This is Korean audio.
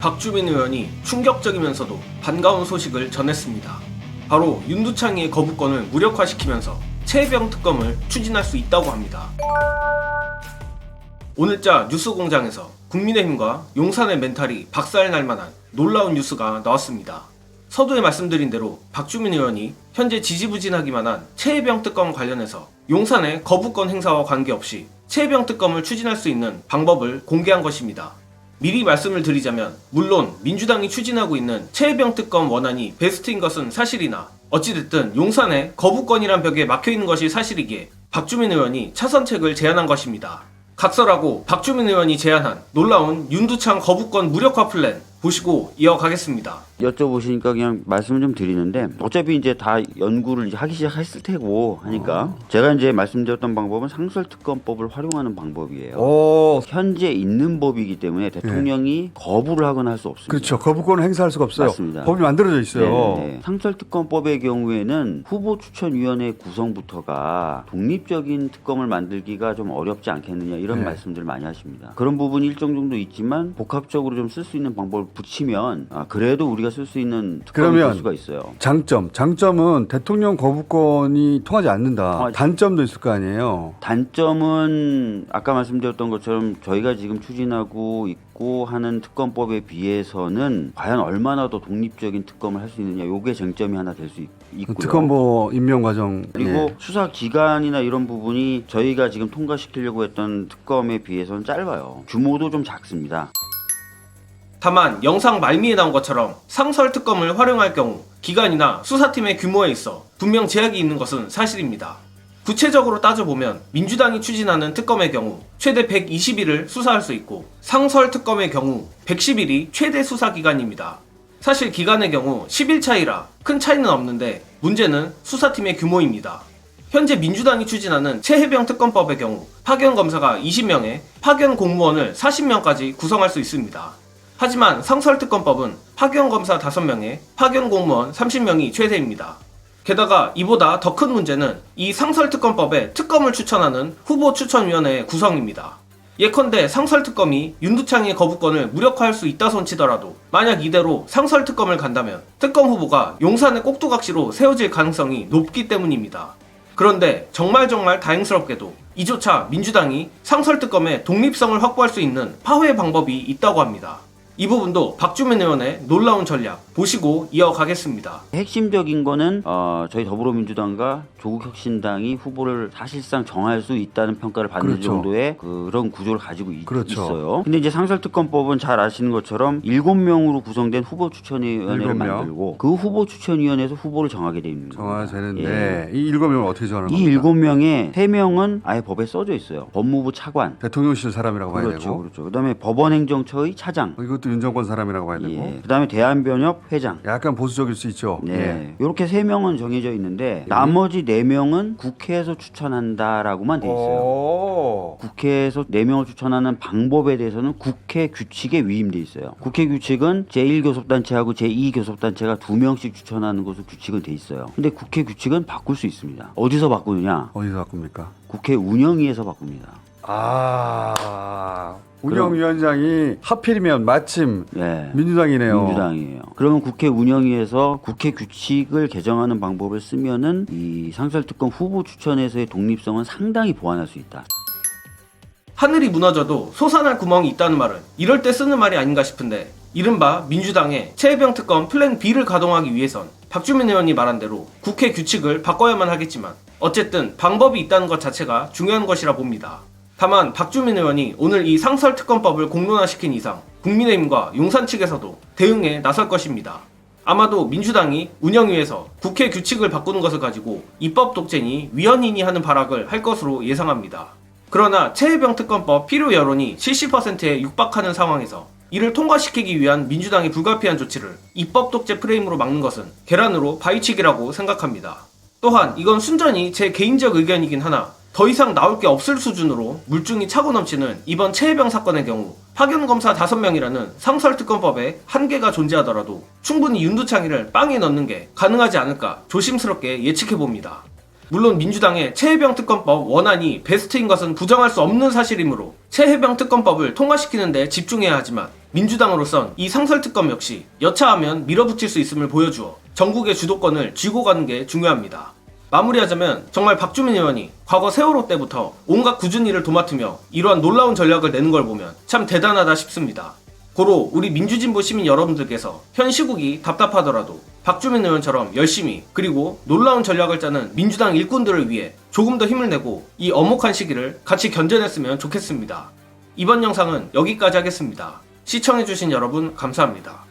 박주민 의원이 충격적이면서도 반가운 소식을 전했습니다. 바로 윤두창의의 거부권을 무력화시키면서 최혜병 특검을 추진할 수 있다고 합니다. 오늘자 뉴스공장에서 국민의힘과 용산의 멘탈이 박살날 만한 놀라운 뉴스가 나왔습니다. 서두에 말씀드린 대로 박주민 의원이 현재 지지부진하기만 한 최혜병 특검 관련해서 용산의 거부권 행사와 관계없이 최혜병 특검을 추진할 수 있는 방법을 공개한 것입니다. 미리 말씀을 드리자면 물론 민주당이 추진하고 있는 최혜병 특검 원안이 베스트인 것은 사실이나 어찌됐든 용산에 거부권이란 벽에 막혀있는 것이 사실이기에 박주민 의원이 차선책을 제안한 것입니다. 각설하고 박주민 의원이 제안한 놀라운 윤두창 거부권 무력화 플랜 보시고 이어가겠습니다. 여쭤보시니까 그냥 말씀을 좀 드리는데 어차피 이제 다 연구를 이제 하기 시작했을 테고 하니까 제가 이제 말씀드렸던 방법은 상설특검법을 활용하는 방법이에요. 현재 있는 법이기 때문에 대통령이 거부를 하거나 할 수 없습니다. 그렇죠. 거부권을 행사할 수가 없어요. 맞습니다. 법이 만들어져 있어요. 네네. 상설특검법의 경우에는 후보추천위원회 구성부터가 독립적인 특검을 만들기가 좀 어렵지 않겠느냐 이런 말씀들을 많이 하십니다. 그런 부분이 일정 정도 있지만 복합적으로 좀 쓸 수 있는 방법을 붙이면 그래도 우리가 쓸 수 있는 특검이 될 수가 있어요. 장점은 대통령 거부권이 통하지 않는다. 단점도 있을 거 아니에요. 단점은 아까 말씀드렸던 것처럼 저희가 지금 추진하고 있고 하는 특검법에 비해서는 과연 얼마나 더 독립적인 특검을 할 수 있느냐 요게 쟁점이 하나 될 수 있고요. 특검보 임명 과정 그리고 수사 기간이나 이런 부분이 저희가 지금 통과시키려고 했던 특검에 비해서는 짧아요. 규모도 좀 작습니다. 다만 영상 말미에 나온 것처럼 상설특검을 활용할 경우 기간이나 수사팀의 규모에 있어 분명 제약이 있는 것은 사실입니다. 구체적으로 따져보면 민주당이 추진하는 특검의 경우 최대 120일을 수사할 수 있고 상설특검의 경우 110일이 최대 수사기간입니다. 사실 기간의 경우 10일 차이라 큰 차이는 없는데 문제는 수사팀의 규모입니다. 현재 민주당이 추진하는 최혜병 특검법의 경우 파견검사가 20명에 파견 공무원을 40명까지 구성할 수 있습니다. 하지만 상설특검법은 파견검사 5명에 파견공무원 30명이 최대입니다. 게다가 이보다 더 큰 문제는 이 상설특검법에 특검을 추천하는 후보추천위원회의 구성입니다. 예컨대 상설특검이 윤두창의 거부권을 무력화할 수 있다 손치더라도 만약 이대로 상설특검을 간다면 특검 후보가 용산의 꼭두각시로 세워질 가능성이 높기 때문입니다. 그런데 정말 다행스럽게도 이조차 민주당이 상설특검의 독립성을 확보할 수 있는 파회 방법이 있다고 합니다. 이 부분도 박주민 의원의 놀라운 전략 보시고 이어가겠습니다. 핵심적인 거는 저희 더불어민주당과 조국혁신당이 후보를 사실상 정할 수 있다는 평가를 받는 정도의 그런 구조를 가지고 있어요. 근데 이제 상설특검법은 잘 아시는 것처럼 7명으로 구성된 후보추천위원회를 만들고 그 후보추천위원회에서 후보를 정하게 되어 있는 겁니다. 되는데 이 7명을 어떻게 정하는 겁니까? 이 7명의 3명은 아예 법에 써져 있어요. 법무부 차관. 대통령실 사람이라고 봐야 되고. 그렇죠. 그다음에 법원행정처의 차장. 이것도 윤정권 사람이라고 봐야 되고. 그다음에 대한변협 회장. 약간 보수적일 수 있죠. 이렇게 3명은 정해져 있는데 나머지 4명은 국회에서 추천한다라고만 돼 있어요. 국회에서 4명을 추천하는 방법에 대해서는 국회 규칙에 위임돼 있어요. 국회 규칙은 제1교섭단체하고 제2교섭단체가 2명씩 추천하는 것으로 규칙은 돼 있어요. 근데 국회 규칙은 바꿀 수 있습니다. 어디서 바꾸느냐? 어디서 바꿉니까? 국회 운영위에서 바꿉니다. 운영위원장이 하필이면 마침 민주당이네요. 민주당이에요. 그러면 국회 운영위에서 국회 규칙을 개정하는 방법을 쓰면은 이 상설특검 후보 추천에서의 독립성은 상당히 보완할 수 있다. 하늘이 무너져도 솟아날 구멍이 있다는 말은 이럴 때 쓰는 말이 아닌가 싶은데 이른바 민주당의 최혜병 특검 플랜 B를 가동하기 위해선 박주민 의원이 말한 대로 국회 규칙을 바꿔야만 하겠지만 어쨌든 방법이 있다는 것 자체가 중요한 것이라 봅니다. 다만 박주민 의원이 오늘 이 상설특검법을 공론화시킨 이상 국민의힘과 용산 측에서도 대응에 나설 것입니다. 아마도 민주당이 운영위에서 국회 규칙을 바꾸는 것을 가지고 입법 독재니 위헌이니 하는 발악을 할 것으로 예상합니다. 그러나 최혜병 특검법 필요 여론이 70%에 육박하는 상황에서 이를 통과시키기 위한 민주당의 불가피한 조치를 입법 독재 프레임으로 막는 것은 계란으로 바위치기라고 생각합니다. 또한 이건 순전히 제 개인적 의견이긴 하나 더 이상 나올 게 없을 수준으로 물증이 차고 넘치는 이번 최혜병 사건의 경우 파견검사 5명이라는 상설특검법에 한계가 존재하더라도 충분히 윤두창이를 빵에 넣는 게 가능하지 않을까 조심스럽게 예측해봅니다. 물론 민주당의 최혜병 특검법 원안이 베스트인 것은 부정할 수 없는 사실이므로 최혜병 특검법을 통과시키는 데 집중해야 하지만 민주당으로선 이 상설특검 역시 여차하면 밀어붙일 수 있음을 보여주어 전국의 주도권을 쥐고 가는 게 중요합니다. 마무리하자면 정말 박주민 의원이 과거 세월호 때부터 온갖 굳은 일을 도맡으며 이러한 놀라운 전략을 내는 걸 보면 참 대단하다 싶습니다. 고로 우리 민주진보 시민 여러분들께서 현 시국이 답답하더라도 박주민 의원처럼 열심히 그리고 놀라운 전략을 짜는 민주당 일꾼들을 위해 조금 더 힘을 내고 이 엄혹한 시기를 같이 견뎌냈으면 좋겠습니다. 이번 영상은 여기까지 하겠습니다. 시청해주신 여러분 감사합니다.